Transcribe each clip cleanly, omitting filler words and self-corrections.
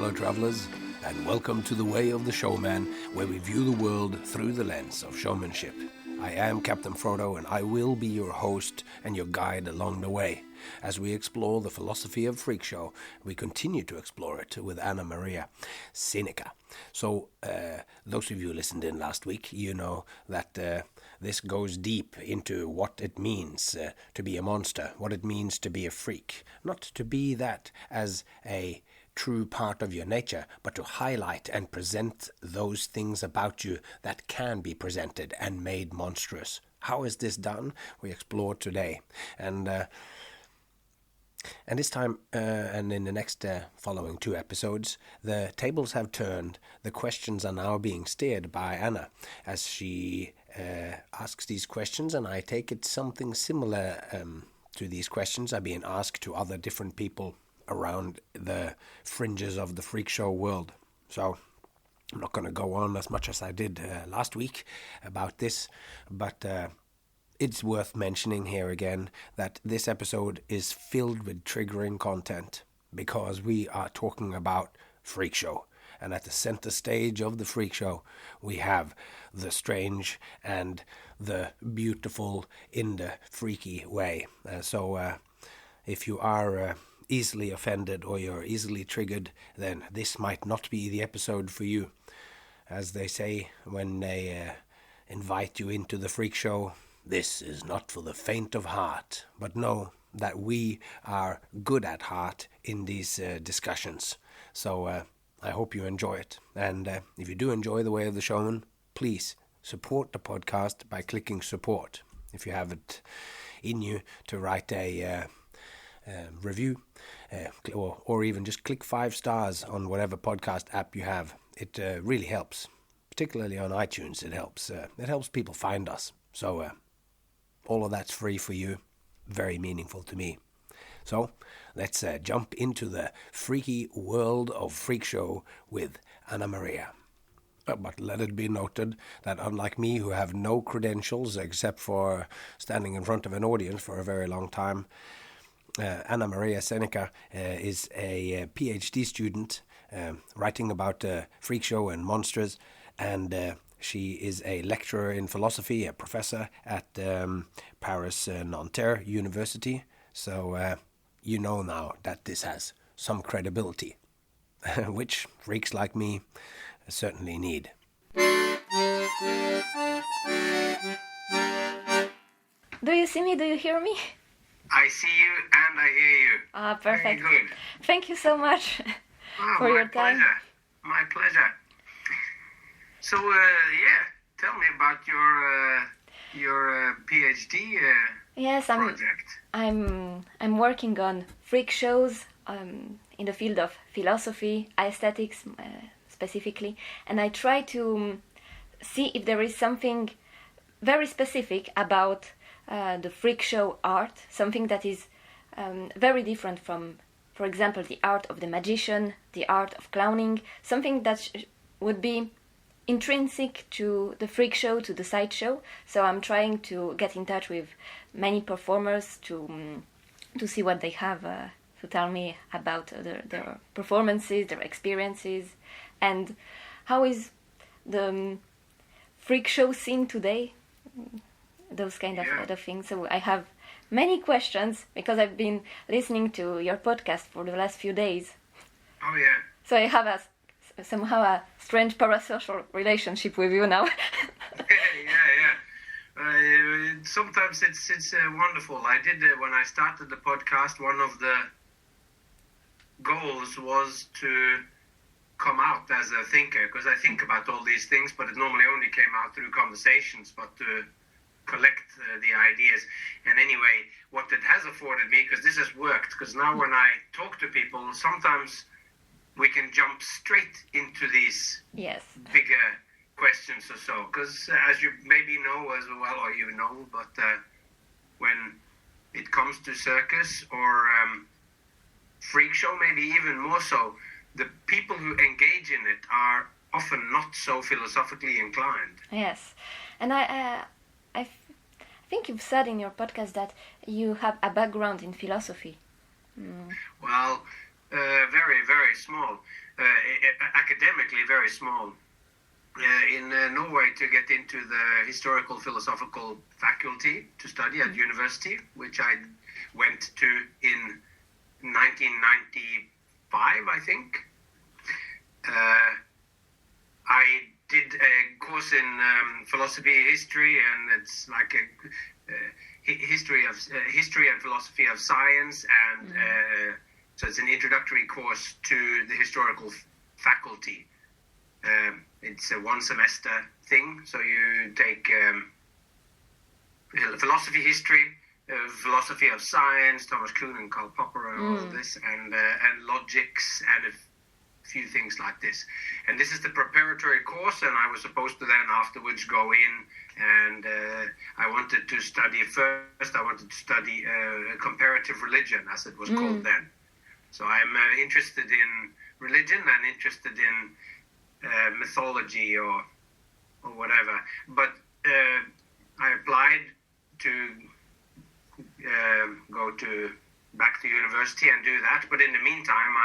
fellow travelers, and welcome to The Way of the Showman, where we view the world through the lens of showmanship. I am Captain Frodo, and I will be your host and your guide along the way. As we explore the philosophy of Freakshow, we continue to explore it with Maria Sienicka. So, those of you who listened in last week, you know that this goes deep into what it means to be a monster, what it means to be a freak. Not to be that as a true part of your nature, but to highlight and present those things about you that can be presented and made monstrous. How is this done? We explore today. And this time, and in the next following 2 episodes, the tables have turned. The questions are now being steered by Anna as she asks these questions, and I take it something similar to these questions are being asked to other different people around the fringes of the freak show world. So I'm not going to go on as much as I did last week about this, but it's worth mentioning here again that this episode is filled with triggering content because we are talking about freak show. And at the center stage of the freak show, we have the strange and the beautiful in the freaky way. So if you are easily offended or you're easily triggered, then this might not be the episode for you. As they say when they invite you into the freak show, this is not for the faint of heart. But know that we are good at heart in these discussions. So I hope you enjoy it. And if you do enjoy The Way of the Showman, please support the podcast by clicking support. If you have it in you to write a review or even just click 5 stars on whatever podcast app you have. It really helps, particularly on iTunes. It helps people find us. So all of that's free for you. Very meaningful to me. So let's jump into the freaky world of Freak Show with Maria. But let it be noted that unlike me, who have no credentials except for standing in front of an audience for a very long time, Maria Sienicka is a PhD student writing about freak show and monsters, and she is a lecturer in philosophy, a professor at Paris Nanterre University. So you know now that this has some credibility, which freaks like me certainly need. Do you see me? Do you hear me? I see you and I hear you. Ah, perfect. Very good. Thank you so much for your time. My pleasure. So, tell me about your PhD yes, project. I'm working on freak shows in the field of philosophy, aesthetics specifically, and I try to see if there is something very specific about the freak show art, something that is very different from, for example, the art of the magician, the art of clowning, something that would be intrinsic to the freak show, to the sideshow. So I'm trying to get in touch with many performers to see what they have to tell me about their performances, their experiences, and how is the freak show scene today. Those kind of other things. So I have many questions because I've been listening to your podcast for the last few days. Oh yeah. So I have somehow a strange parasocial relationship with you now. yeah. Sometimes it's wonderful. I did when I started the podcast. One of the goals was to come out as a thinker, because I think about all these things, but it normally only came out through conversations. But to collect the ideas, and anyway, what it has afforded me, because this has worked, because now when I talk to people, sometimes we can jump straight into these bigger questions or so, because as you maybe know as well, or you know, but when it comes to circus or freak show, maybe even more so, the people who engage in it are often not so philosophically inclined. Yes, and I think you've said in your podcast that you have a background in philosophy. Well, very, very small, academically very small. In Norway, to get into the historical philosophical faculty to study at university, which I went to in 1995, I think. I did a course in philosophy, history, and it's like a history and philosophy of science, and so it's an introductory course to the historical faculty. It's a one semester thing, so you take philosophy, history, philosophy of science, Thomas Kuhn and Karl Popper and all of this, and logics and a few things like this. And this is the preparatory course, and I was supposed to then afterwards go in, and I wanted to study comparative religion, as it was called then. So I'm interested in religion and interested in mythology or whatever. But I applied to go back to university and do that. But in the meantime,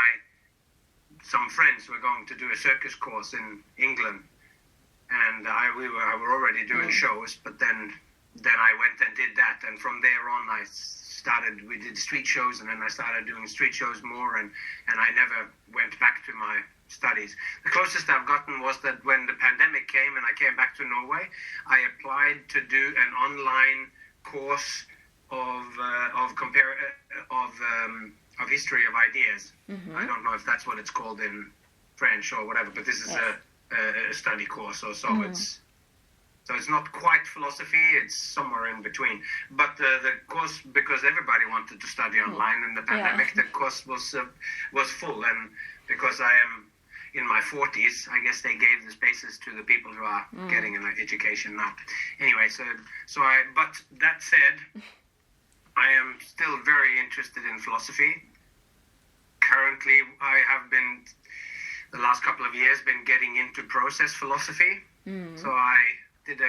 some friends were going to do a circus course in England, and I were already doing shows. But then I went and did that, and from there on we did street shows, and then I started doing street shows more, and I never went back to my studies. The closest I've gotten was that when the pandemic came and I came back to Norway, I applied to do an online course of history of ideas. I don't know if that's what it's called in French or whatever, but this is a study course or so. It's not quite philosophy, it's somewhere in between. But the course, because everybody wanted to study online in the pandemic, the course was full. And because I am in my 40s, I guess they gave the spaces to the people who are getting an education now. Anyway, but that said, I am still very interested in philosophy. Currently, I have been, the last couple of years, been getting into process philosophy. So I did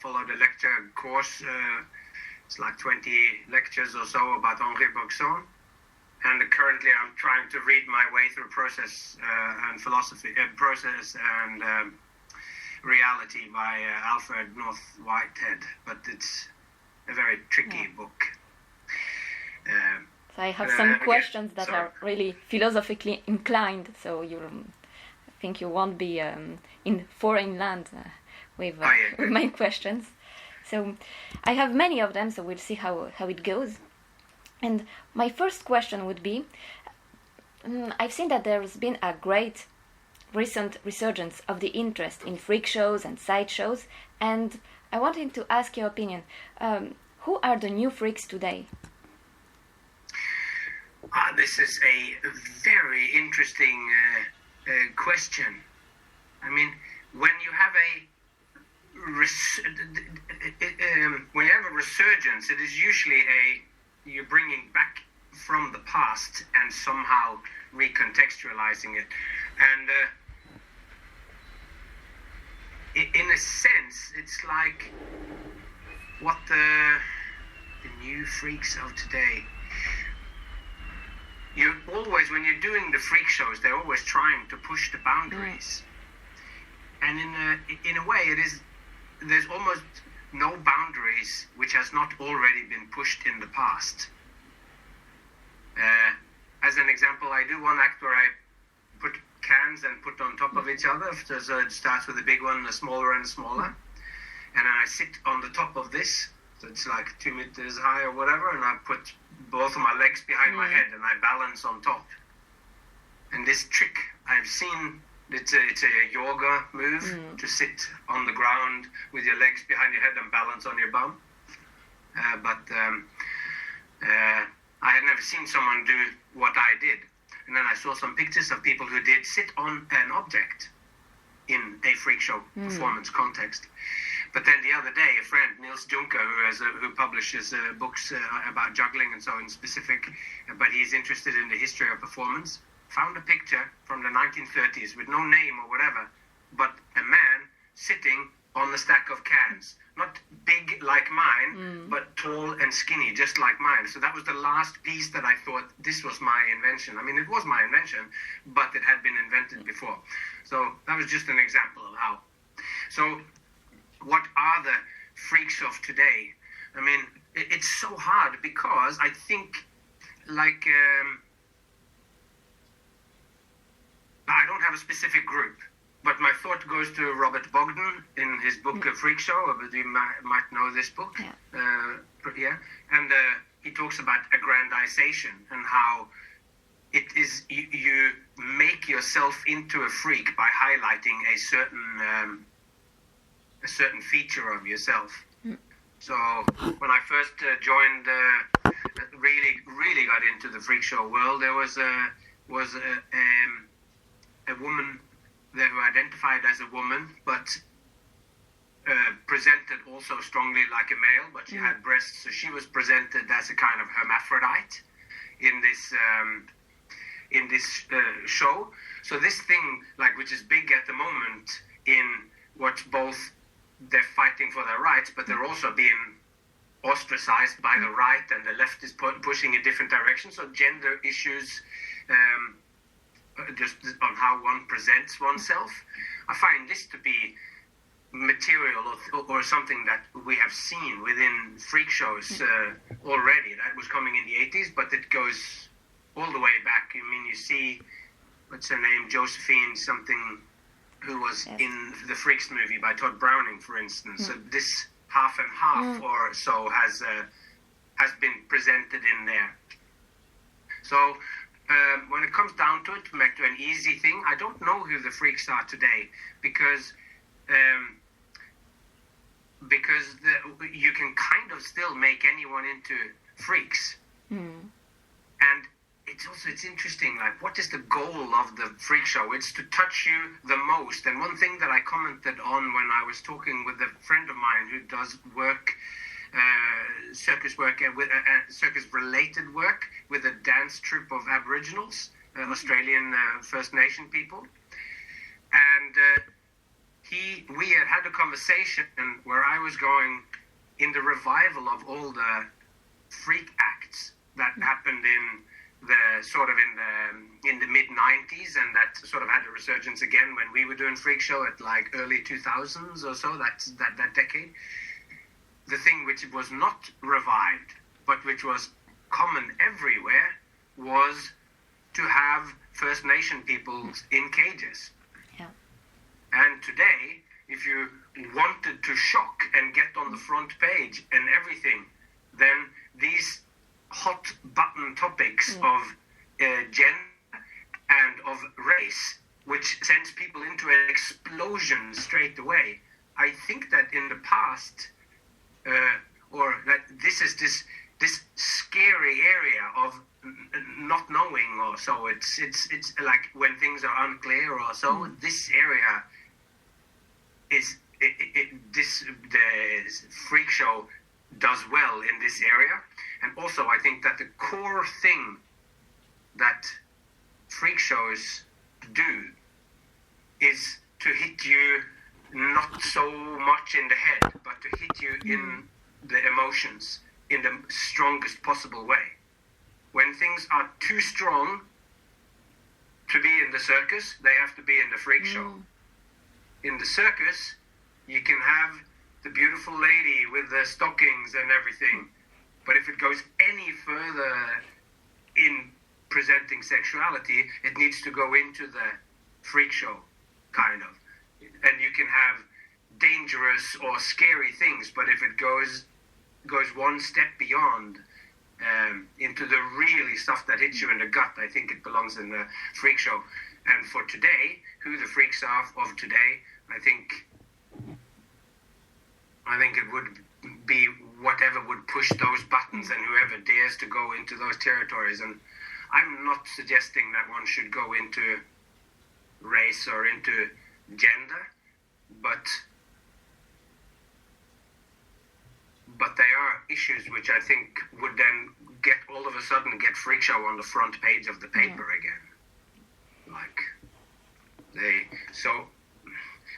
followed a lecture course. It's like 20 lectures or so about Henri Bergson. And currently I'm trying to read my way through process and philosophy, process and reality by Alfred North Whitehead. But it's a very tricky book. So I have some questions that are really philosophically inclined. So I think you won't be in foreign land with my questions. So I have many of them, so we'll see how it goes. And my first question would be, I've seen that there's been a great recent resurgence of the interest in freak shows and side shows, and I wanted to ask your opinion. Who are the new freaks today? This is a very interesting question. I mean, when you have a resurgence, it is usually you're bringing back from the past and somehow recontextualizing it. And in a sense, it's like what the new freaks of today. You always, when you're doing the freak shows, they're always trying to push the boundaries. And in a way, there's almost no boundaries which has not already been pushed in the past. As an example, I do one act where I put cans and put on top of each other. So it starts with a big one, a smaller and smaller. And then I sit on the top of this. So it's like 2 meters high or whatever. And I put both of my legs behind my head and I balance on top. And this trick I've seen, it's a yoga move to sit on the ground with your legs behind your head and balance on your bum. But I had never seen someone do what I did. And then I saw some pictures of people who did sit on an object in a freak show performance context. But then the other day, a friend, Niels Juncker, who publishes books about juggling and so in specific, but he's interested in the history of performance, found a picture from the 1930s with no name or whatever, but a man sitting on the stack of cans. Not big like mine, but tall and skinny, just like mine. So that was the last piece that I thought, this was my invention. I mean, it was my invention, but it had been invented before. So that was just an example of how. So what are the freaks of today? I mean, it's so hard because I think, like, I don't have a specific group. But my thought goes to Robert Bogdan in his book Freakshow. You might know this book. Yeah. And he talks about aggrandization and how it is you make yourself into a freak by highlighting a certain feature of yourself. So when I first joined, really got into the Freakshow world, there was a woman there who identified as a woman, but presented also strongly like a male, but she had breasts, so she was presented as a kind of hermaphrodite in this show. So this thing, like, which is big at the moment in what both they're fighting for their rights, but they're also being ostracized by the right, and the left is pushing in different directions. So gender issues, just on how one presents oneself. I find this to be material or something that we have seen within freak shows already. That was coming in the 80s, but it goes all the way back. I mean, you see, what's her name, Josephine something, who was in the Freaks movie by Todd Browning, for instance. So this half and half or so has been presented in there. So when it comes down to it, to make it an easy thing, I don't know who the freaks are today, because you can kind of still make anyone into freaks. And it's interesting, like, what is the goal of the freak show? It's to touch you the most. And one thing that I commented on when I was talking with a friend of mine who does work, circus work, with circus-related work with a dance troupe of Aboriginals, Australian First Nation people, and we had a conversation where I was going in the revival of all the freak acts that happened in the mid-90s, and that sort of had a resurgence again when we were doing Freak Show at like early 2000s or so, that decade. The thing which was not revived, but which was common everywhere, was to have First Nation people in cages. Yeah. And today, if you wanted to shock and get on the front page and everything, then these hot button topics of gender and of race, which sends people into an explosion straight away. I think that in the past, or that this is this scary area of not knowing, or so it's like when things are unclear or so. This area is the freak show does well in this area. And also I think that the core thing that freak shows do is to hit you not so much in the head, but to hit you in the emotions in the strongest possible way. When things are too strong to be in the circus, they have to be in the freak show. In the circus, you can have the beautiful lady with the stockings and everything, but if it goes any further in presenting sexuality, it needs to go into the freak show, kind of. And you can have dangerous or scary things, but if it goes one step beyond into the really stuff that hits you in the gut, I think it belongs in the freak show. And for today, who the freaks are of today, I think it would be whatever would push those buttons and whoever dares to go into those territories. And I'm not suggesting that one should go into race or into gender, but they are issues which I think would then all of a sudden get freak show on the front page of the paper again. So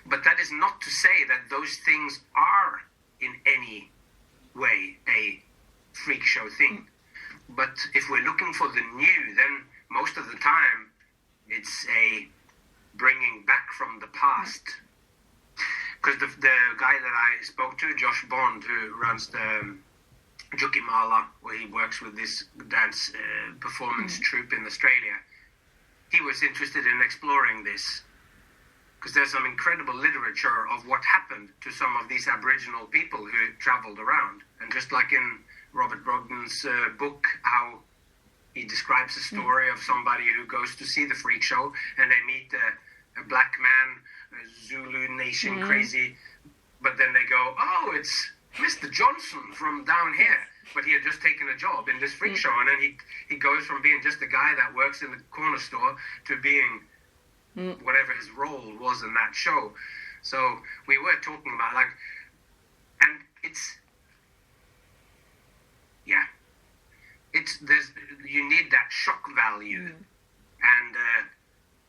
But that is not to say that those things are in any way a freak show thing. But if we're looking for the new, then most of the time it's a bringing back from the past. Because the guy that I spoke to, Josh Bond, who runs the Jukimala, where he works with this dance performance troupe in Australia, he was interested in exploring this. Because there's some incredible literature of what happened to some of these Aboriginal people who traveled around. And just like in Robert Brogdon's book, how he describes a story of somebody who goes to see the freak show and they meet a black man, a Zulu nation crazy, but then they go, oh, it's Mr. Johnson from down here. But he had just taken a job in this freak show, and then he goes from being just a guy that works in the corner store to being whatever his role was in that show. So we were talking about and you need that shock value and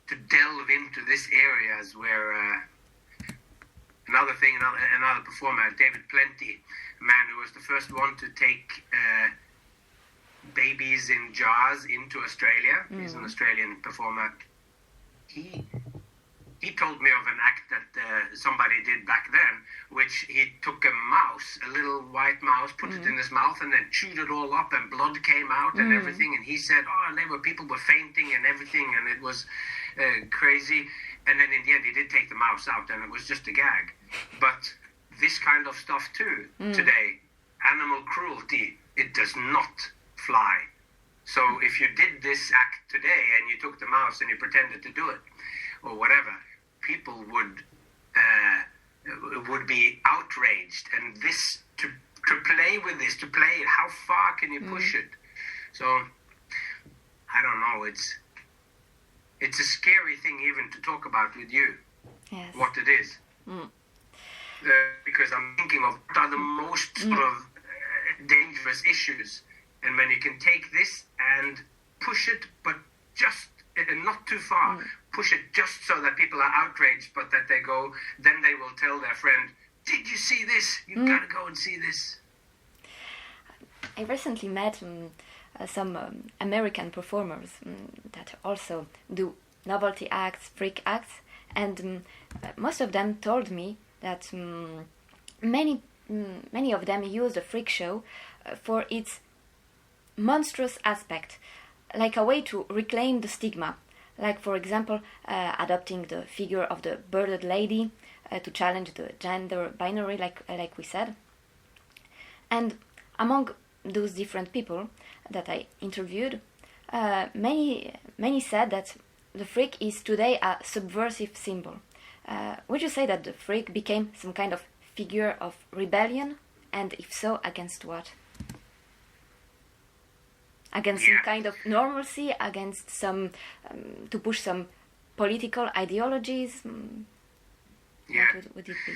to delve into this areas where another performer, David Plenty, a man who was the first one to take babies in jars into Australia. He's an Australian performer. He told me of an act that somebody did back then, which he took a mouse, a little white mouse, put it in his mouth, and then chewed it all up, and blood came out and everything. And he said, people were fainting and everything, and it was crazy. And then in the end, he did take the mouse out, and it was just a gag. But this kind of stuff too today, animal cruelty, it does not fly. So if you did this act today and you took the mouse and you pretended to do it or whatever, people would be outraged. And this to play with this, to play it, how far can you push it? So I don't know. It's a scary thing even to talk about with you. Yes. What it is. Because I'm thinking of what are the most sort of dangerous issues, and when you can take this and push it, but just not too far, push it just so that people are outraged, but that they go, then they will tell their friend, did you see this? You gotta go and see this. I recently met some American performers that also do novelty acts, freak acts, and most of them told me that many of them use the freak show for its monstrous aspect, like a way to reclaim the stigma, like for example adopting the figure of the bearded lady to challenge the gender binary, like we said. And among those different people that I interviewed, many said that the freak is today a subversive symbol. Would you say that the freak became some kind of figure of rebellion? And if so, against what? Against some kind of normalcy? Against some, to push some political ideologies? What would it be?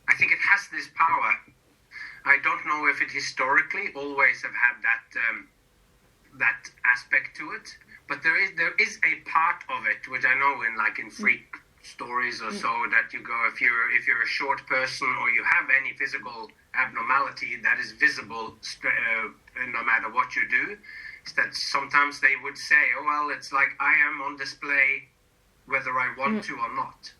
I think it has this power. I don't know if it historically always have had that aspect to it, but there is a part of it which I know in freak stories or so, that you go, if you're a short person or you have any physical abnormality that is visible no matter what you do, is that sometimes they would say, oh well, it's like I am on display whether I want to or not.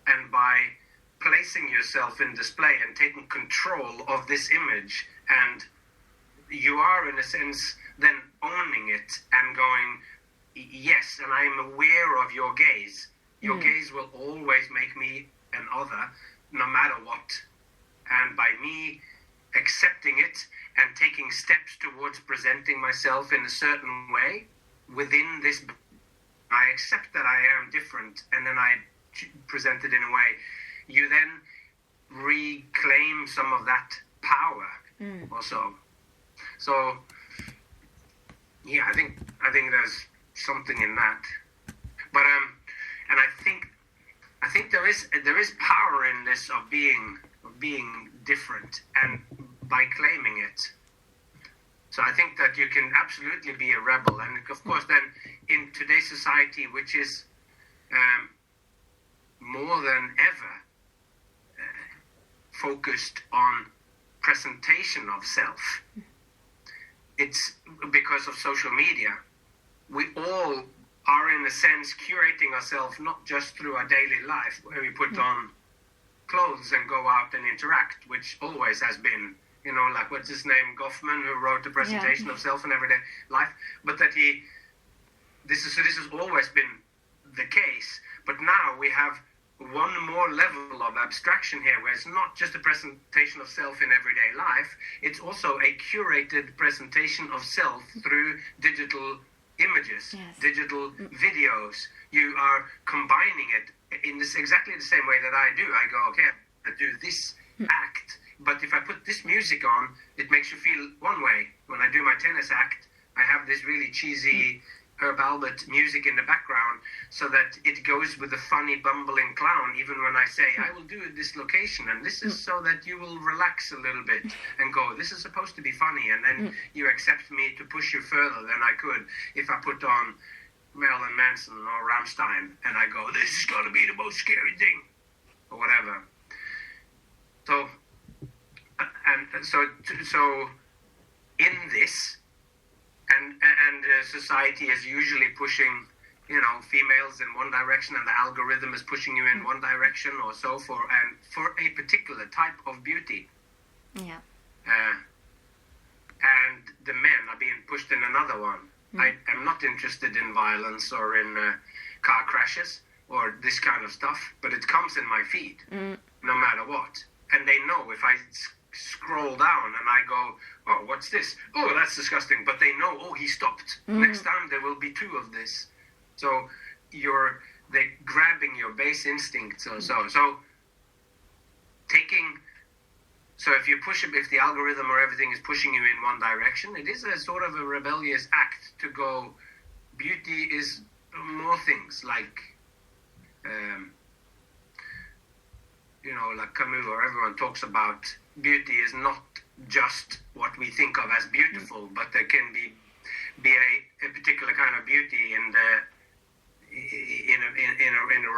And by placing yourself in display and taking control of this image, and you are in a sense then owning it and going, yes, and I am aware of your gaze. Your gaze will always make me an other, no matter what. And by me accepting it and taking steps towards presenting myself in a certain way, within this, I accept that I am different, and then I present it in a way. You then reclaim some of that power also. So, yeah, I think there's something in that. But and I think there is power in this of being different, and by claiming it. So I think that you can absolutely be a rebel, and of course then in today's society, which is more than ever focused on presentation of self. It's because of social media. We all are, in a sense, curating ourselves not just through our daily life, where we put on clothes and go out and interact, which always has been, like, what's his name, Goffman, who wrote the presentation of self in everyday life, but that this has always been the case, but now we have one more level of abstraction here, where it's not just a presentation of self in everyday life, it's also a curated presentation of self through digital images, digital videos. You are combining it in this exactly the same way that I do. I go, okay, I do this act, but if I put this music on, it makes you feel one way. When I do my tennis act, I have this really cheesy Herb Albert music in the background, so that it goes with the funny bumbling clown, even when I say I will do this location, and this is so that you will relax a little bit and go, this is supposed to be funny, and then you accept me to push you further than I could if I put on Marilyn Manson or Rammstein and I go, this is going to be the most scary thing, or whatever. So in this, and society is usually pushing, females in one direction, and the algorithm is pushing you in one direction or so for a particular type of beauty. Yeah. And the men are being pushed in another one. I am not interested in violence or in car crashes or this kind of stuff, but it comes in my feed, no matter what. And they know if I scroll down and I go, oh, what's this? Oh, that's disgusting. But they know, oh, he stopped. Next time there will be 2 of this. So they're grabbing your base instinct. So if the algorithm or everything is pushing you in one direction, it is a sort of a rebellious act to go, beauty is more things, like like Camus, or everyone talks about beauty is not just what we think of as beautiful, but there can be a particular kind of beauty in a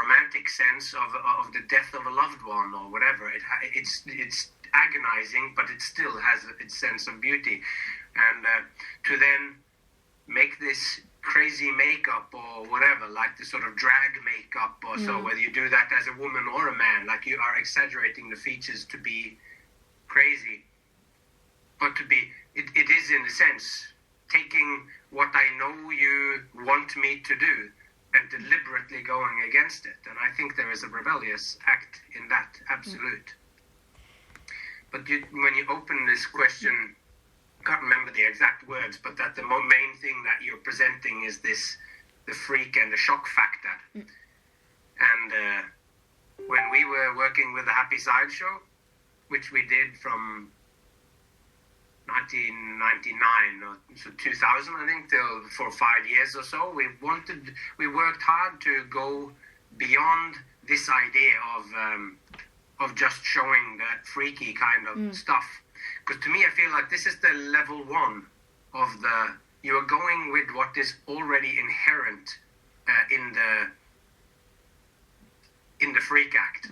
romantic sense of the death of a loved one or whatever. It's agonizing, but it still has its sense of beauty. And to then make this crazy makeup or whatever, like the sort of drag makeup or so, whether you do that as a woman or a man, like you are exaggerating the features to be crazy, but it is in a sense taking what I know you want me to do and deliberately going against it. And I think there is a rebellious act in that, absolute. But when you open this question, I can't remember the exact words, but that the main thing that you're presenting is the freak and the shock factor. And when we were working with the Happy Sideshow, which we did from 1999 or so 2000, I think, for 5 years or so, we worked hard to go beyond this idea of just showing that freaky kind of stuff. Because to me, I feel like this is the level 1 of you are going with what is already inherent in the freak act.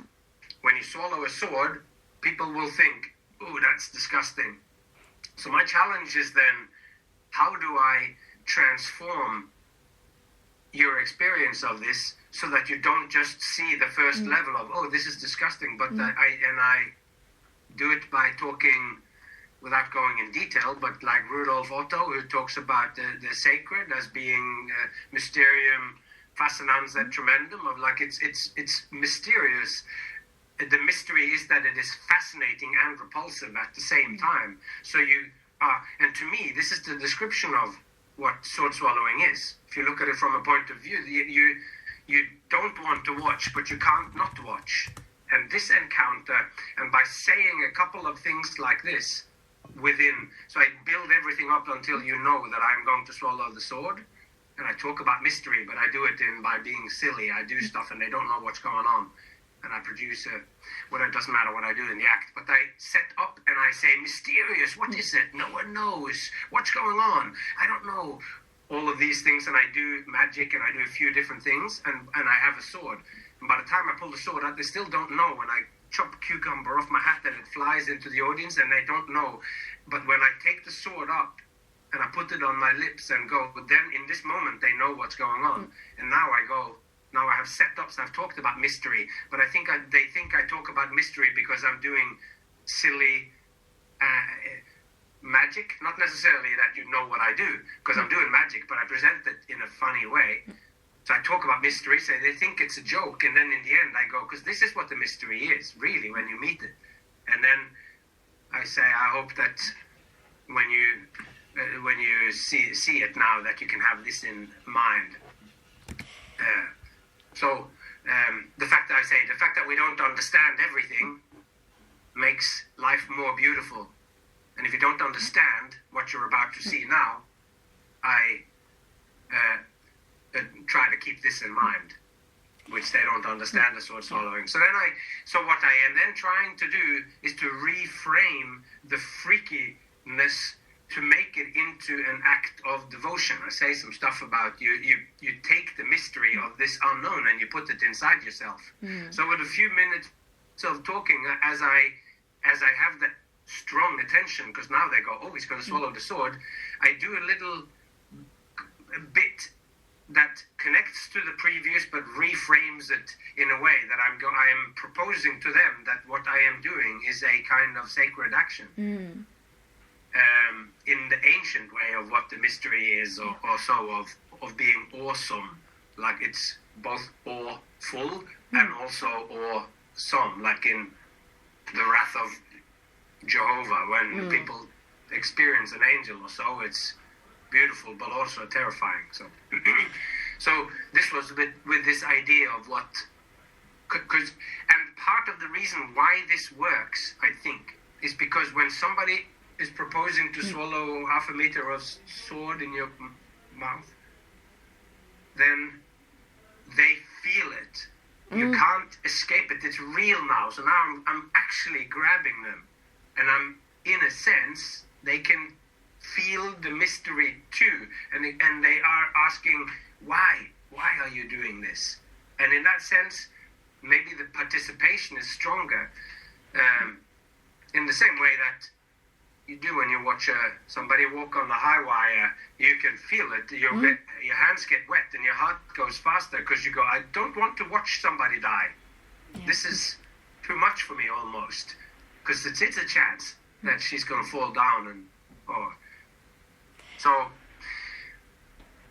When you swallow a sword, people will think, oh, that's disgusting. So my challenge is then, how do I transform your experience of this so that you don't just see the first level of, oh, this is disgusting, but I do it by talking, without going in detail, but like Rudolf Otto, who talks about the sacred as being mysterium fascinans et tremendum, of like it's mysterious. The mystery is that it is fascinating and repulsive at the same time. So and to me, this is the description of what sword swallowing is. If you look at it from a point of view, you don't want to watch, but you can't not watch. And this encounter, and by saying a couple of things like this so I build everything up until you know that I'm going to swallow the sword. And I talk about mystery, but I do it by being silly. I do stuff and they don't know what's going on. And I produce it doesn't matter what I do in the act, but I set up and I say, mysterious, what is it? No one knows. What's going on? I don't know. All of these things, and I do magic and I do a few different things, and I have a sword. by the time I pull the sword out, they still don't know. When I chop cucumber off my hat and it flies into the audience, and they don't know. But when I take the sword up and I put it on my lips and go, then in this moment they know what's going on. And now I have setups. I've talked about mystery, but they think I talk about mystery because I'm doing silly magic. Not necessarily that you know what I do, because I'm doing magic, but I present it in a funny way. So I talk about mystery, so they think it's a joke, and then in the end I go, because this is what the mystery is, really, when you meet it. And then I say, I hope that when you see it now, that you can have this in mind. The fact that we don't understand everything makes life more beautiful. And if you don't understand what you're about to see now, I try to keep this in mind, which they don't understand the sword swallowing. So what I am then trying to do is to reframe the freakiness to make it into an act of devotion. I say some stuff about you take the mystery of this unknown and you put it inside yourself. So with a few minutes of talking, as I have that strong attention, because now they go, oh, he's going to swallow the sword, I do a little bit that connects to the previous but reframes it in a way that I am proposing to them that what I am doing is a kind of sacred action. In the ancient way of what the mystery is, or so of being awesome, like it's both awful and also awesome, like in the wrath of Jehovah, when people experience an angel or so, it's beautiful but also terrifying. So this was with this idea of what, and part of the reason why this works, I think, is because when somebody is proposing to swallow 1/2 meter of sword in your mouth, then they feel it. You can't escape it. It's real now. So now I'm actually grabbing them, and I'm, in a sense, they can feel the mystery too, and they are asking, why are you doing this? And in that sense, maybe the participation is stronger, in the same way that you do when you watch somebody walk on the high wire. You can feel it. Your hands get wet and your heart goes faster, because you go, I don't want to watch somebody die. This is too much for me almost, because it's a chance that she's going to fall down. So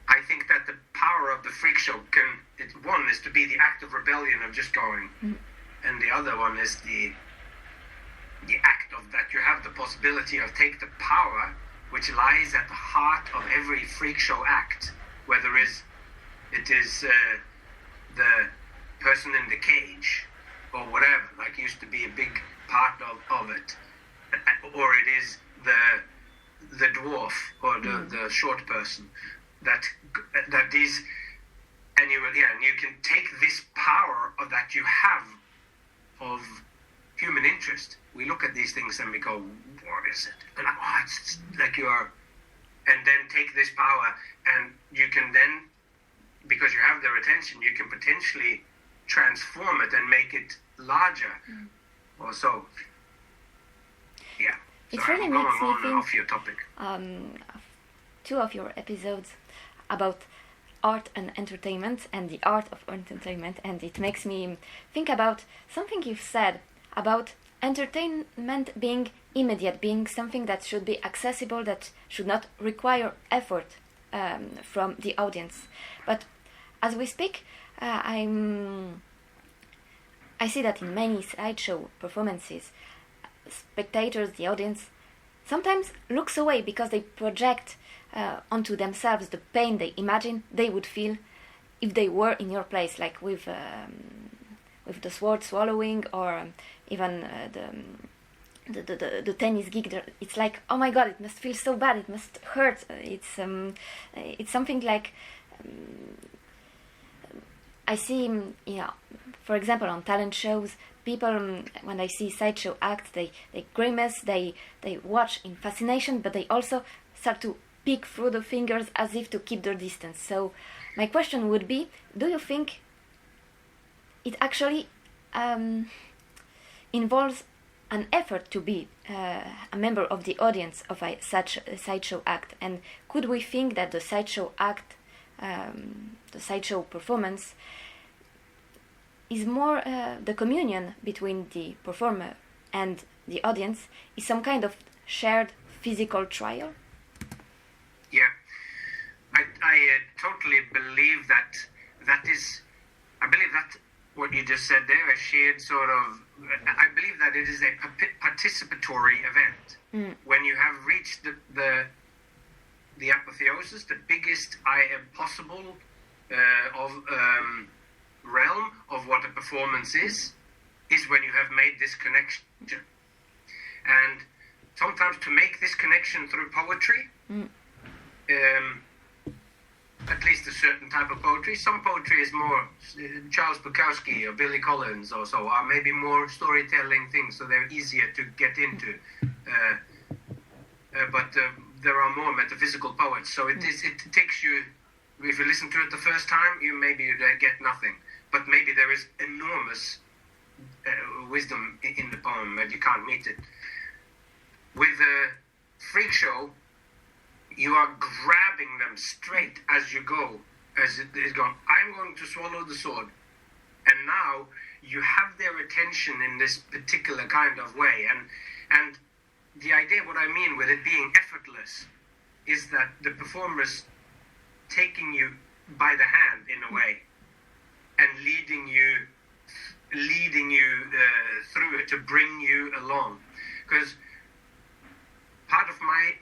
I think that the power of the freak show one is to be the act of rebellion of just going, and the other one is the act of that you have the possibility of take the power which lies at the heart of every freak show act, whether it is the person in the cage or whatever, like used to be a big part of it, or it is the dwarf or the short person, that these, and you can take this power that you have of human interest. We look at these things and we go, what is it? And like, it's like and then take this power, and you can then, because you have their attention, you can potentially transform it and make it larger, or so. Yeah. It really makes me think off your topic. 2 of your episodes about art and entertainment and the art of entertainment, and it makes me think about something you've said about entertainment being immediate, being something that should be accessible, that should not require effort from the audience. But as we speak, I see that in many sideshow performances, spectators, the audience, sometimes looks away because they project onto themselves the pain they imagine they would feel if they were in your place, like with the sword swallowing, or even the tennis gig. It's like, oh my god, it must feel so bad, it must hurt. It's something like I see, for example, on talent shows, people, when they see sideshow acts, they grimace, they watch in fascination, but they also start to peek through the fingers as if to keep their distance. So my question would be, do you think it actually involves an effort to be a member of the audience of such a sideshow act. And could we think that the sideshow act, the sideshow performance, is more the communion between the performer and the audience, is some kind of shared physical trial? Yeah, I totally believe that is, I believe that what you just said there, a shared sort of, I believe that it is a participatory event. When you have reached the apotheosis, the biggest possible realm of what a performance is when you have made this connection. And sometimes to make this connection through poetry, at least a certain type of poetry. Some poetry is more Charles Bukowski or Billy Collins or so, or maybe more storytelling things, so they're easier to get into. But there are more metaphysical poets, so it takes you, if you listen to it the first time, you get nothing. But maybe there is enormous wisdom in the poem, and you can't meet it. With a Freakshow, you are grabbing them straight as you go, as it is going, I'm going to swallow the sword. And now you have their attention in this particular kind of way. And the idea, what I mean with it being effortless, is that the performer's taking you by the hand in a way and leading you through it to bring you along. Because part of my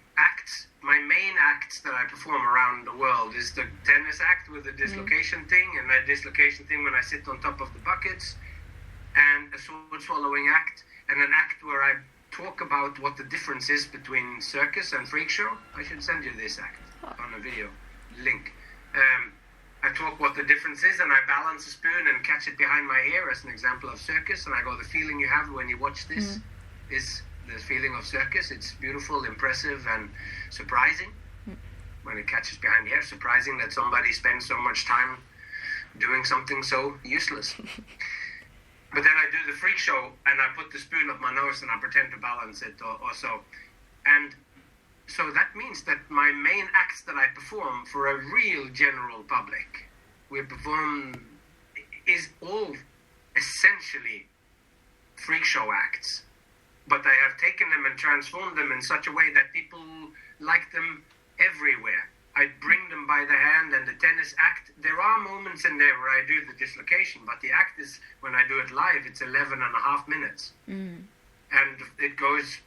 main acts that I perform around the world is the tennis act with the dislocation thing, and that dislocation thing when I sit on top of the buckets, and a sword swallowing act, and an act where I talk about what the difference is between circus and freak show. I should send you this act on a video link. I talk what the difference is, and I balance a spoon and catch it behind my ear as an example of circus, and I go, the feeling you have when you watch this is the feeling of circus. It's beautiful, impressive, and surprising when it catches behind the ear. Surprising that somebody spends so much time doing something so useless. But then I do the freak show, and I put the spoon up my nose, and I pretend to balance it or so. And so that means that my main acts that I perform for a real general public, is all essentially freak show acts. But I have taken them and transformed them in such a way that people like them everywhere. I bring them by the hand, and the tennis act, there are moments in there where I do the dislocation, but the act is, when I do it live, it's 11.5 minutes. And it goes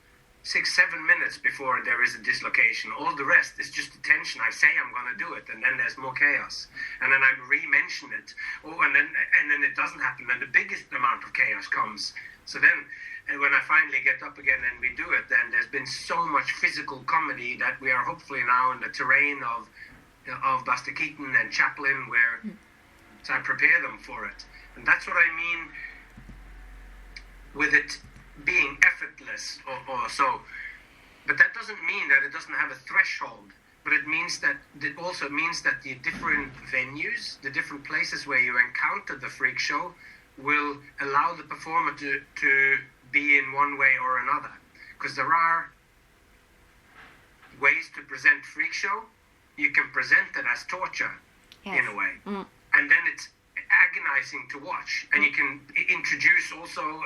6-7 minutes before there is a dislocation. All the rest is just the tension. I say I'm going to do it, and then there's more chaos. And then I re-mention it. And then it doesn't happen, and the biggest amount of chaos comes. So then, and when I finally get up again and we do it, then there's been so much physical comedy that we are hopefully now in the terrain of Buster Keaton and Chaplin, where so I prepare them for it. And that's what I mean with it being effortless or so. But that doesn't mean that it doesn't have a threshold. But it means that it also means that the different venues, the different places where you encounter the freak show, will allow the performer to be in one way or another. Because there are ways to present freak show. You can present it as torture, in a way. And then it's agonizing to watch. And you can introduce also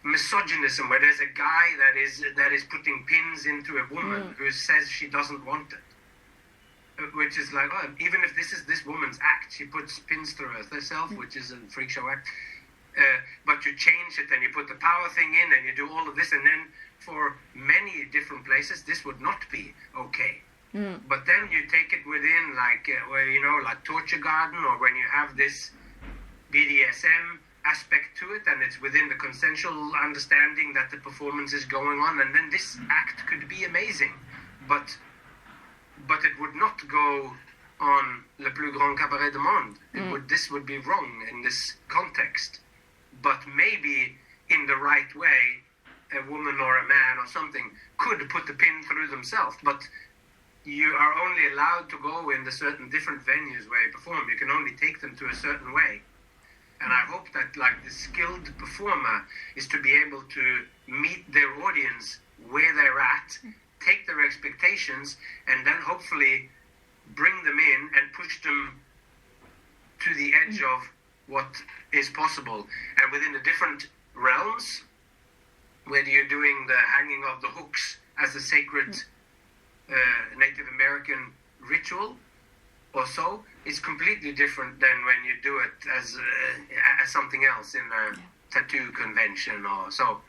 misogynism, where there's a guy that is putting pins into a woman who says she doesn't want it. Which is like, oh, even if this is this woman's act, she puts pins through herself, which is a freak show act. But you change it, and you put the power thing in, and you do all of this, and then for many different places, this would not be okay. But then you take it within, like Torture Garden, or when you have this BDSM aspect to it, and it's within the consensual understanding that the performance is going on, and then this act could be amazing. But it would not go on Le Plus Grand Cabaret du Monde. This would be wrong in this context. But maybe in the right way, a woman or a man or something could put the pin through themselves. But you are only allowed to go in the certain different venues where you perform. You can only take them to a certain way. And I hope that like the skilled performer is to be able to meet their audience where they're at, take their expectations, and then hopefully bring them in and push them to the edge of what is possible. And within the different realms, whether you're doing the hanging of the hooks as a sacred Native American ritual or so, it's completely different than when you do it as something else in a tattoo convention or so.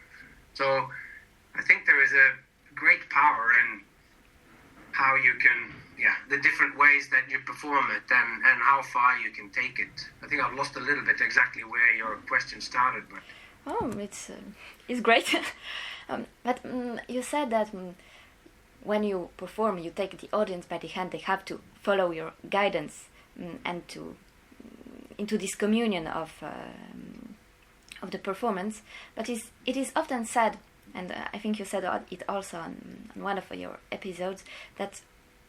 So I think there is a great power in how you can, the different ways that you perform it and how far you can take it. I think I've lost a little bit exactly where your question started, but... Oh, it's great. But you said that when you perform, you take the audience by the hand. They have to follow your guidance and to into this communion of the performance. But it is often said, and I think you said it also on one of your episodes, that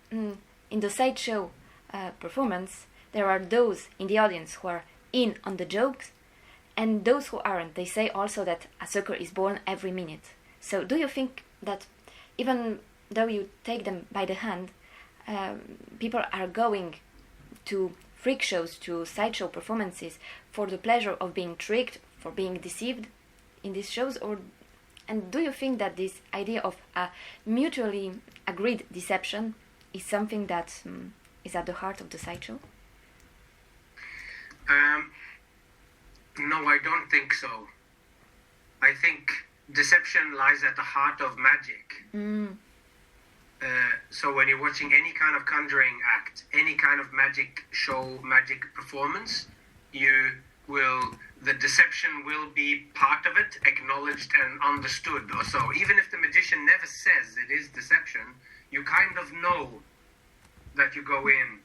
in the sideshow performance, there are those in the audience who are in on the jokes, and those who aren't. They say also that a sucker is born every minute. So do you think that even though you take them by the hand, people are going to freak shows, to sideshow performances for the pleasure of being tricked, for being deceived in these shows? And do you think that this idea of a mutually agreed deception is something that is at the heart of the sideshow? No, I don't think so. I think deception lies at the heart of magic. So when you're watching any kind of conjuring act, any kind of magic show, magic performance, the deception will be part of it, acknowledged and understood or so. Even if the magician never says it is deception, you kind of know that you go in.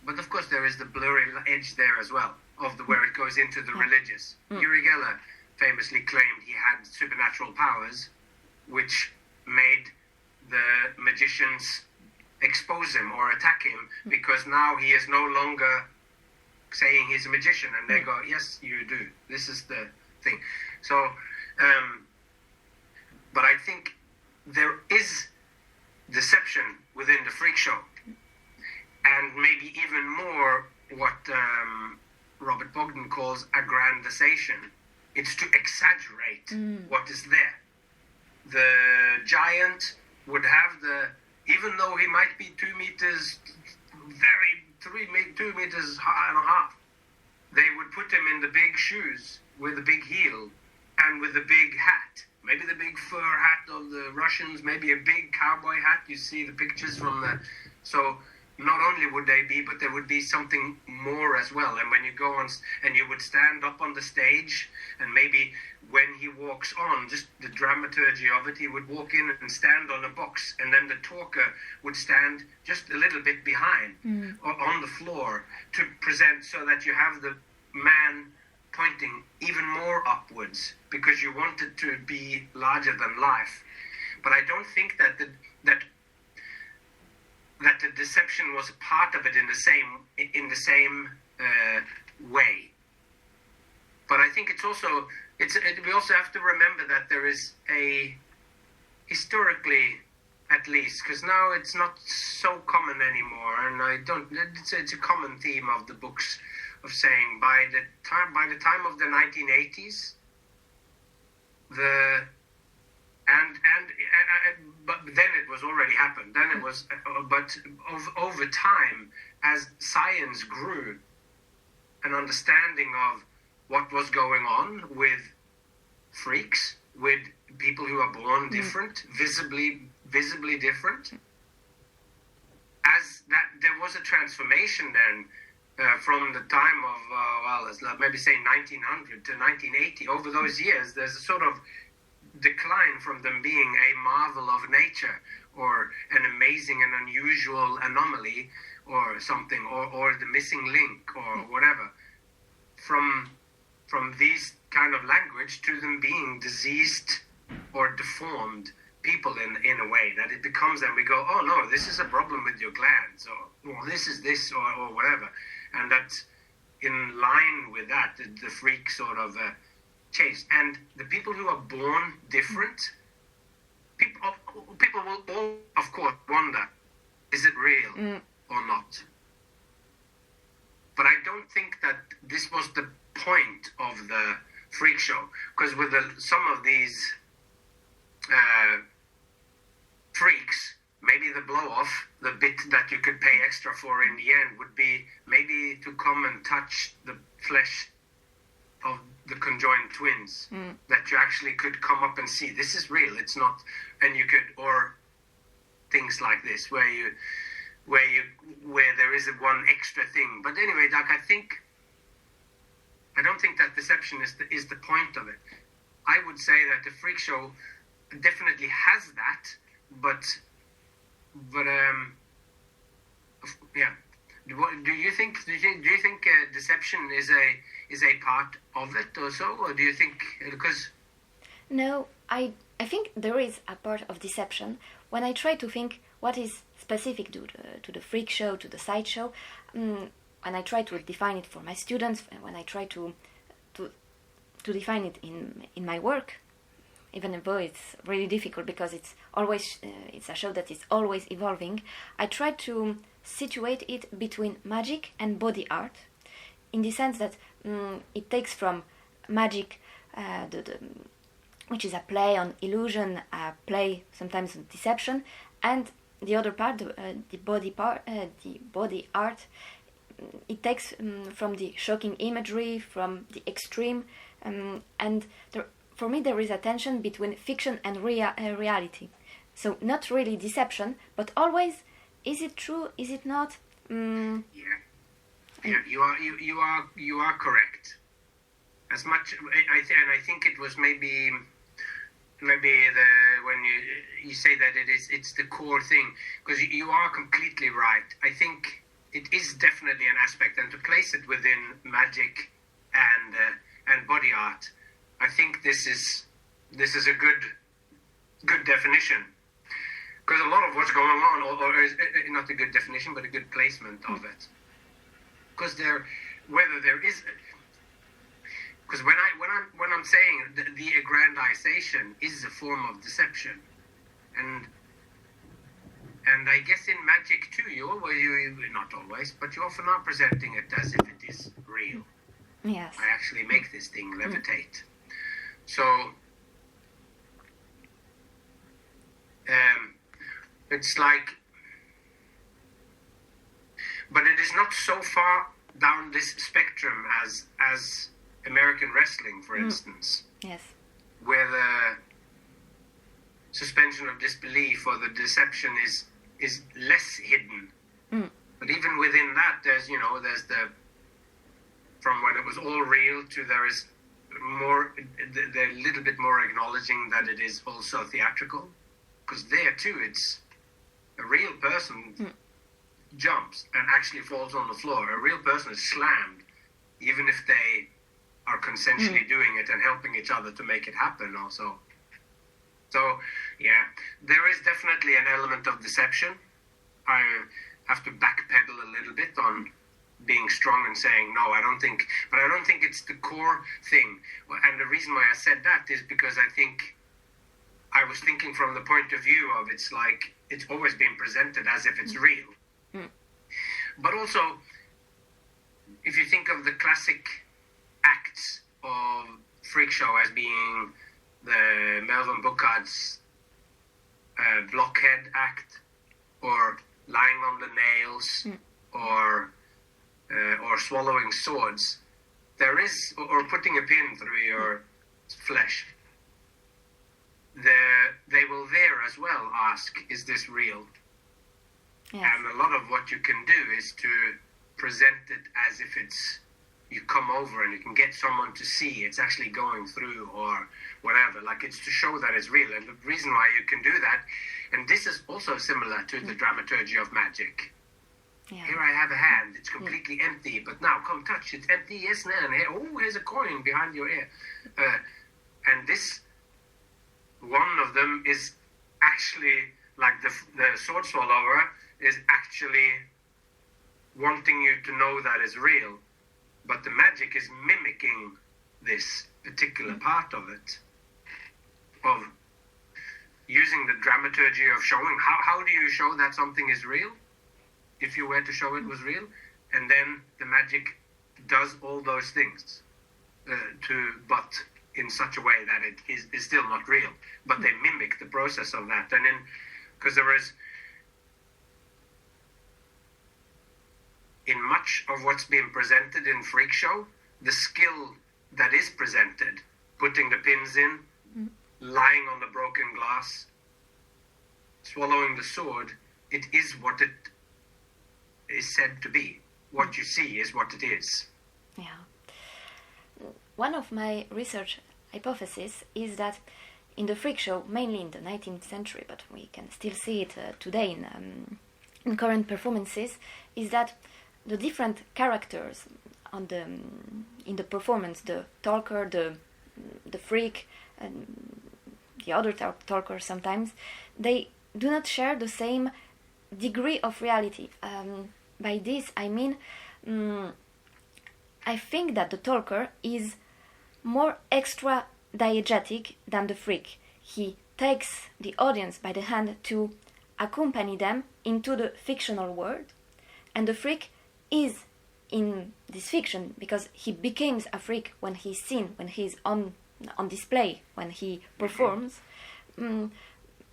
But of course there is the blurry edge there as well, of where it goes into the religious. Uri Geller famously claimed he had supernatural powers, which made the magicians expose him or attack him, because now he is no longer saying he's a magician, and they go, yes, you do. This is the thing. So, but I think there is deception within the freak show, and maybe even more what Robert Bogdan calls aggrandization. It's to exaggerate what is there. The giant would have even though he might be 2 meters, 2 meters high and a half, they would put him in the big shoes with the big heel and with the big hat. Maybe the big fur hat of the Russians, maybe a big cowboy hat. You see the pictures from so not only would they be, but there would be something more as well. And when you go on, and you would stand up on the stage, and maybe when he walks on, just the dramaturgy of it, he would walk in and stand on a box, and then the talker would stand just a little bit behind or on the floor to present, so that you have the man pointing even more upwards, because you want it to be larger than life. But I don't think that the deception was a part of it in the same way. But I think it's also we also have to remember that there is a, historically at least, because now it's not so common anymore, and it's a common theme of the books of saying by the time of the 1980s, but then it was already happened. Then it was, but over time, as science grew, an understanding of what was going on with freaks, with people who are born different, visibly different, as that there was a transformation then from the time of let's maybe say 1900 to 1980. Over those years, there's a sort of decline from them being a marvel of nature or an amazing and unusual anomaly or something, or the missing link or whatever, from these kind of language to them being diseased or deformed people in a way that it becomes, and we go, oh no, this is a problem with your glands, or this is this, or whatever, and that's in line with that, the freak sort of chase. And the people who are born different, people will all, of course, wonder, is it real or not? But I don't think that this was the point of the freak show, because with some of these freaks, maybe the blow-off, the bit that you could pay extra for in the end, would be maybe to come and touch the flesh of the conjoined twins, that you actually could come up and see, this is real, it's not, and you could, or things like this, where there is one extra thing. But anyway, Doug, I don't think that deception is the point of it. I would say that the freak show definitely has that, but yeah. Do you think deception is a part of it also, or do you think because? No, I think there is a part of deception when I try to think what is specific to the freak show, to the sideshow, and I try to define it for my students, when I try to define it in my work, even though it's really difficult because it's a show that is always evolving. I try to situate it between magic and body art, in the sense that it takes from magic, which is a play on illusion, a play sometimes on deception, and the other part, the body art, it takes from the shocking imagery, from the extreme, and for me there is a tension between fiction and reality. So not really deception, but always, is it true? Is it not? Yeah, you are correct. As much, I think it was maybe when you say that it's the core thing, because you are completely right. I think it is definitely an aspect, and to place it within magic and body art, I think this is a good definition, because a lot of what's going on, or is not a good definition, but a good placement of it, because whether there is. Because when I'm saying the aggrandization is a form of deception, and I guess in magic too, you not always, but you often are presenting it as if it is real. Yes. I actually make this thing levitate. So it's like, but it is not so far down this spectrum as American wrestling, for instance. Yes. Where the suspension of disbelief or the deception is less hidden. But even within that, there's the, from when it was all real to there is more, they're a little bit more acknowledging that it is also theatrical. Because there too, it's a real person jumps and actually falls on the floor. A real person is slammed, even if they are consensually doing it and helping each other to make it happen also. So, yeah, there is definitely an element of deception. I have to backpedal a little bit on being strong and saying, no, I don't think it's the core thing. And the reason why I said that is because I think I was thinking from the point of view of it's like, it's always been presented as if it's real. But also, if you think of the classic acts of Freakshow as being the Melvin Buckard's blockhead act, or lying on the nails, or swallowing swords, there is, or putting a pin through your flesh. They will there as well ask, is this real? Yes. And a lot of what you can do is to present it as if it's, you come over and you can get someone to see it's actually going through or whatever. Like, it's to show that it's real. And the reason why you can do that, and this is also similar to the dramaturgy of magic. Yeah. Here I have a hand, it's completely empty, but now come touch, it's empty, yes, no, and here, oh, here's a coin behind your ear. And this, one of them is actually, like the sword swallower is actually wanting you to know that is real, but the magic is mimicking this particular part of it, of using the dramaturgy of showing. How do you show that something is real, if you were to show it was real? And then the magic does all those things, but in such a way that it is still not real, but they mimic the process of that. And then, because there is, in much of what's being presented in Freakshow, the skill that is presented, putting the pins in, lying on the broken glass, swallowing the sword, it is what it is said to be. What you see is what it is. Yeah. One of my research hypotheses is that in the Freakshow, mainly in the 19th century, but we can still see it today in current performances, is that the different characters in the performance, the talker, the freak, and the other talker sometimes, they do not share the same degree of reality. By this I mean, I think that the talker is more extra diegetic than the freak. He takes the audience by the hand to accompany them into the fictional world, and the freak is in this fiction because he becomes a freak when he's seen, when he's on display, when he performs.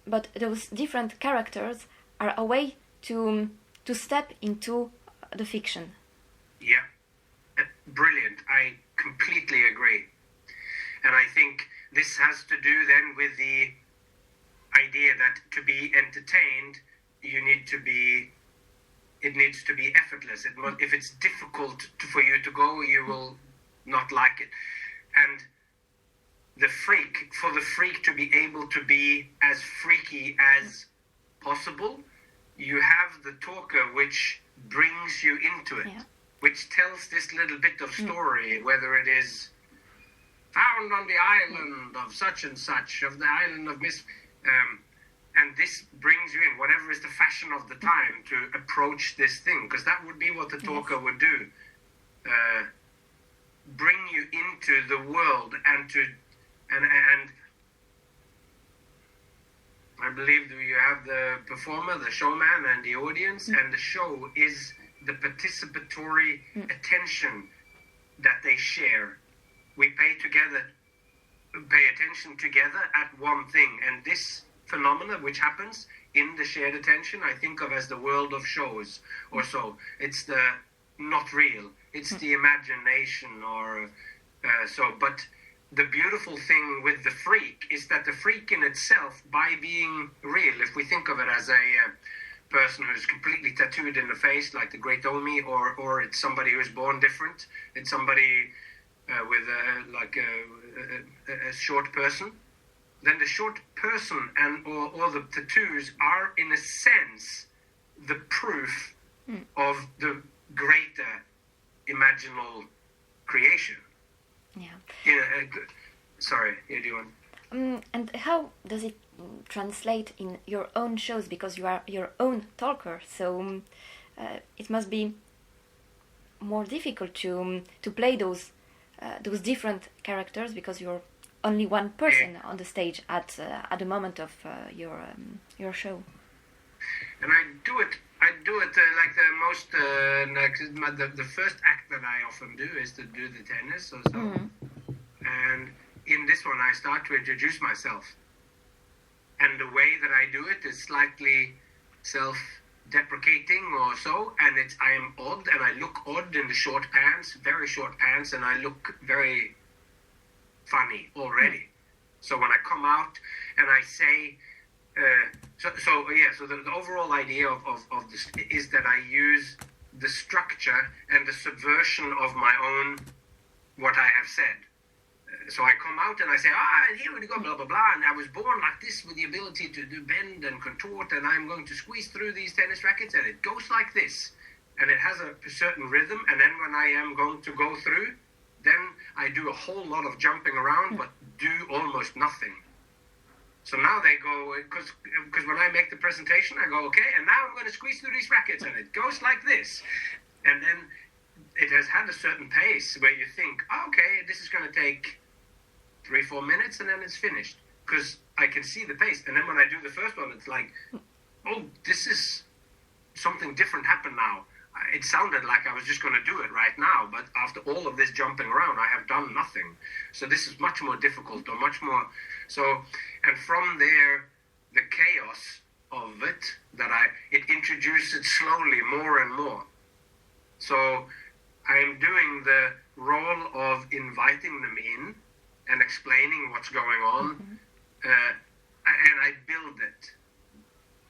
But those different characters are a way to step into the fiction. Yeah, brilliant. I completely agree. And I think this has to do then with the idea that to be entertained, it needs to be effortless. If it's difficult for you to go, you will not like it. And for the freak to be able to be as freaky as possible, you have the talker which brings you into it, which tells this little bit of story, whether it is found on the island of such and such, of the island of Miss... and this brings you in, whatever is the fashion of the time, to approach this thing, because that would be what the talker would do. Bring you into the world and I believe you have the performer, the showman, and the audience, and the show is the participatory attention that they share. We pay attention together at one thing, and this phenomena which happens in the shared attention I think of as the world of shows or so. It's the not real, it's the imagination or so. But the beautiful thing with the freak is that the freak in itself, by being real, if we think of it as a person who's completely tattooed in the face like the great Omi, or it's somebody who's born different, it's somebody with a short person, then the short person or the tattoos are in a sense the proof of the greater imaginal creation. Sorry, you do one. And how does it translate in your own shows? Because you are your own talker, so it must be more difficult to play those different characters because you're only one person on the stage at the moment of your show. And I do it like the most the first act that I often do is to do the tennis or so. And in this one I start to introduce myself, and the way that I do it is slightly self-deprecating or so, and I am odd and I look odd in the short pants, very short pants, and I look very funny already. So when I come out and I say so the overall idea of this is that I use the structure and the subversion of my own what I have said. So I come out and I say, here we go, blah, blah, blah, and I was born like this with the ability to do bend and contort, and I'm going to squeeze through these tennis rackets, and it goes like this, and it has a certain rhythm, and then when I am going to go through, then I do a whole lot of jumping around, but do almost nothing. So now they go, because when I make the presentation, I go, okay, and now I'm going to squeeze through these rackets, and it goes like this. And then it has had a certain pace where you think, oh, okay, this is going to take 3-4 minutes, and then it's finished. Because I can see the pace. And then when I do the first one, it's like, oh, this is something different happened now. It sounded like I was just going to do it right now, but after all of this jumping around, I have done nothing. So this is much more difficult, or much more. So, and from there, the chaos of it, it introduces slowly more and more. So I am doing the role of inviting them in and explaining what's going on, and I build it.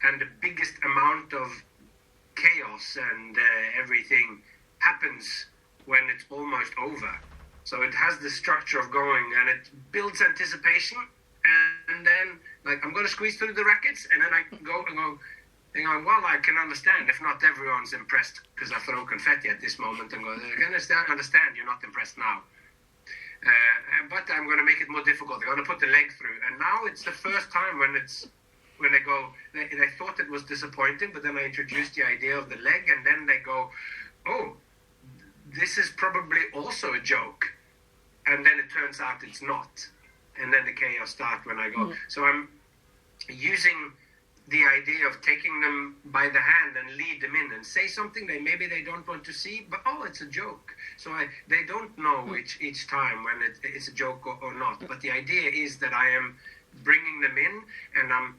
And the biggest amount of chaos and everything happens when it's almost over. So it has the structure of going, and it builds anticipation, and then, like, I'm going to squeeze through the rackets, and then I go, well, I can understand if not everyone's impressed, because I throw confetti at this moment, and go, I can understand you're not impressed now. But I'm going to make it more difficult. I'm going to put the leg through. And now it's the first time when they go, they thought it was disappointing, but then I introduced the idea of the leg, and then they go, oh, this is probably also a joke. And then it turns out it's not. And then the chaos starts when I go. So I'm using the idea of taking them by the hand and lead them in and say something maybe they don't want to see, but it's a joke. So they don't know each time when it's a joke or not. But the idea is that I am bringing them in, and I'm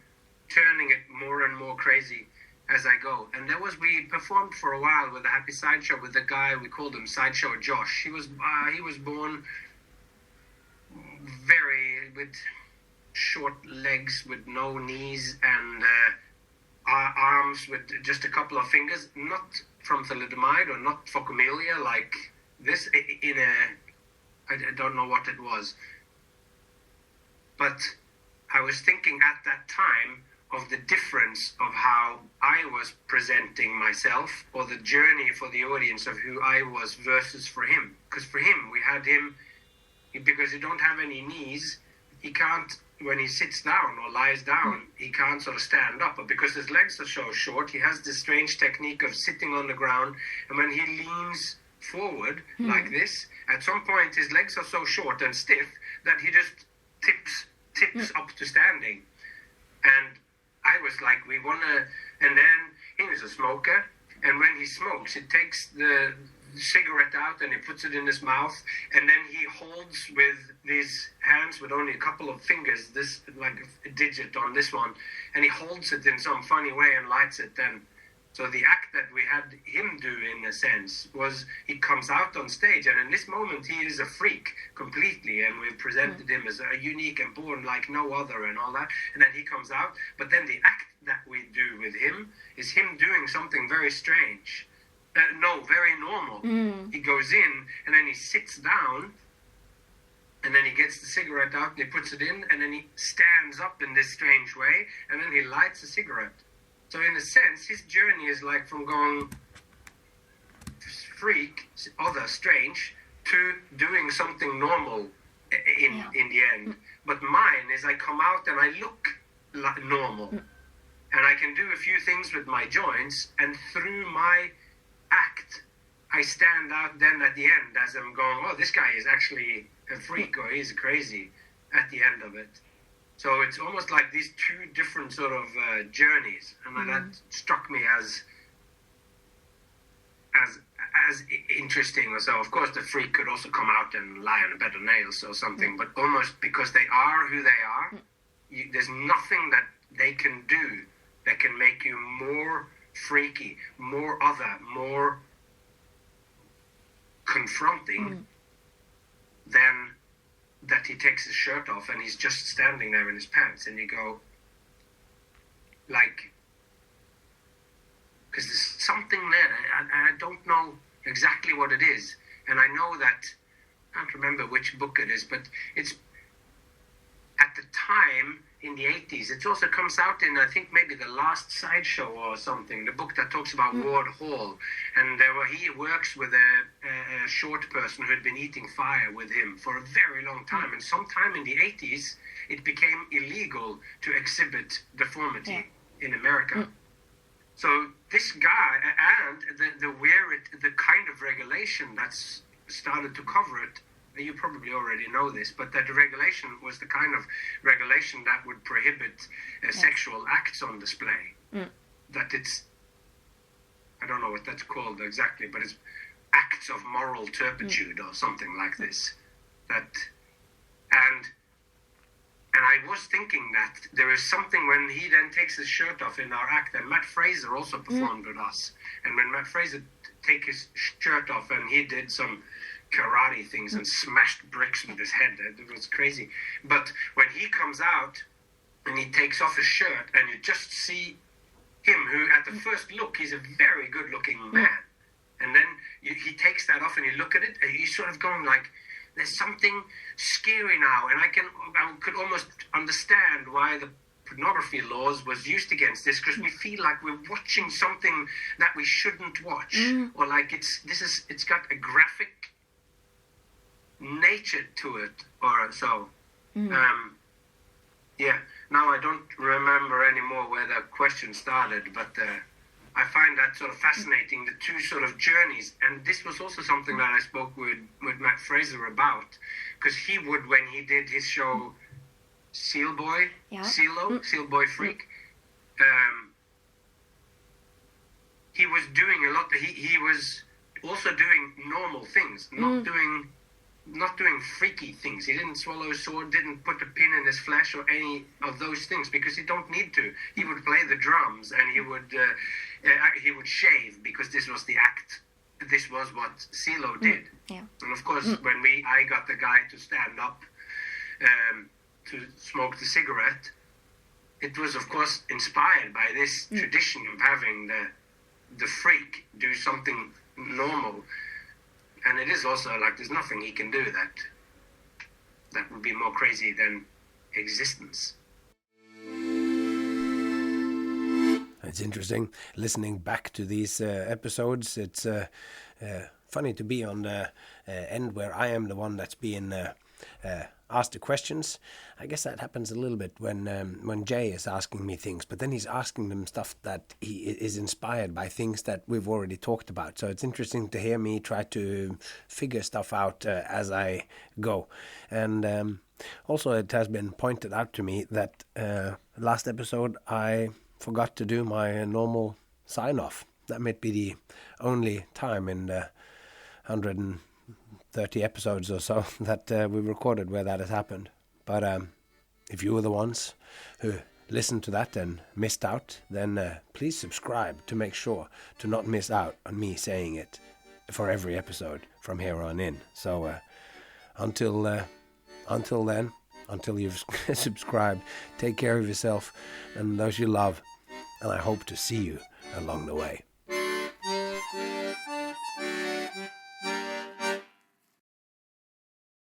turning it more and more crazy as I go. And we performed for a while with a Happy Sideshow with the guy, we called him Sideshow Josh. He was born with short legs, with no knees, and arms with just a couple of fingers, not from thalidomide or not focomelia like this, I don't know what it was. But I was thinking at that time of the difference of how I was presenting myself, or the journey for the audience of who I was versus for him. Because for him, we had him, because he don't have any knees, he can't, when he sits down or lies down, he can't sort of stand up. But because his legs are so short, he has this strange technique of sitting on the ground, and when he leans forward like this, at some point his legs are so short and stiff that he just tips up to standing. And I was like, and then he was a smoker, and when he smokes, he takes the cigarette out and he puts it in his mouth, and then he holds with these hands with only a couple of fingers, this like a digit on this one, and he holds it in some funny way and lights it then. So the act that we had him do, in a sense, was he comes out on stage, and in this moment he is a freak completely, and we presented him as a unique and born like no other and all that, and then he comes out, but then the act that we do with him is him doing something very strange. Very normal. He goes in, and then he sits down, and then he gets the cigarette out and he puts it in, and then he stands up in this strange way, and then he lights a cigarette. So in a sense, his journey is like from going freak, strange, to doing something normal in the end. But mine is I come out and I look like normal. And I can do a few things with my joints, and through my act, I stand out then at the end as I'm going, oh, this guy is actually a freak, or he's crazy at the end of it. So it's almost like these two different sort of journeys, and that struck me as interesting. So of course the freak could also come out and lie on a bed of nails or something, but almost because they are who they are, there's nothing that they can do that can make you more freaky, more other, more confronting than that he takes his shirt off and he's just standing there in his pants, and you go, like, because there's something there, and I don't know exactly what it is, and I know that, I can't remember which book it is, but it's, at the time in the 80s. It also comes out in, I think, maybe the last Sideshow or something, the book that talks about Ward Hall. And he works with a short person who had been eating fire with him for a very long time. And sometime in the 80s, it became illegal to exhibit deformity in America. So this guy, and the kind of regulation that's started to cover it, you probably already know this, but that the regulation was the kind of regulation that would prohibit sexual acts on display. That it's, I don't know what that's called exactly, but it's acts of moral turpitude or something like this. And I was thinking that there is something when he then takes his shirt off in our act, and Matt Fraser also performed with us. And when Matt Fraser take his shirt off, and he did some karate things and smashed bricks with his head. It was crazy. But when he comes out and he takes off his shirt, and you just see him, who at the first look, he's a very good-looking man. And then he takes that off and you look at it, and he's sort of going like, there's something scary now. And I could almost understand why the pornography laws was used against this, because we feel like we're watching something that we shouldn't watch. Or like it's got a graphic nature to it, or so. Now I don't remember anymore where the question started, but I find that sort of fascinating, the two sort of journeys. And this was also something that I spoke with Matt Fraser about, because he would, when he did his show Seal Boy Freak, he was doing a lot. He was also doing normal things, not doing freaky things. He didn't swallow a sword, didn't put a pin in his flesh or any of those things, because he don't need to. He would play the drums, and he would shave, because this was the act. This was what CeeLo did. And of course, when I got the guy to stand up to smoke the cigarette, it was of course inspired by this tradition of having the freak do something normal. And it is also like there's nothing he can do that would be more crazy than existence. It's interesting listening back to these episodes. It's funny to be on the end where I am the one that's being asked the questions. I guess that happens a little bit when Jay is asking me things, but then he's asking them stuff that he is inspired by things that we've already talked about. So it's interesting to hear me try to figure stuff out as I go. And also it has been pointed out to me that last episode I forgot to do my normal sign-off. That might be the only time in the 130 episodes or so that we recorded where that has happened. But if you were the ones who listened to that and missed out, then please subscribe to make sure to not miss out on me saying it for every episode from here on in. So until then, until you've subscribed, take care of yourself and those you love, and I hope to see you along the way.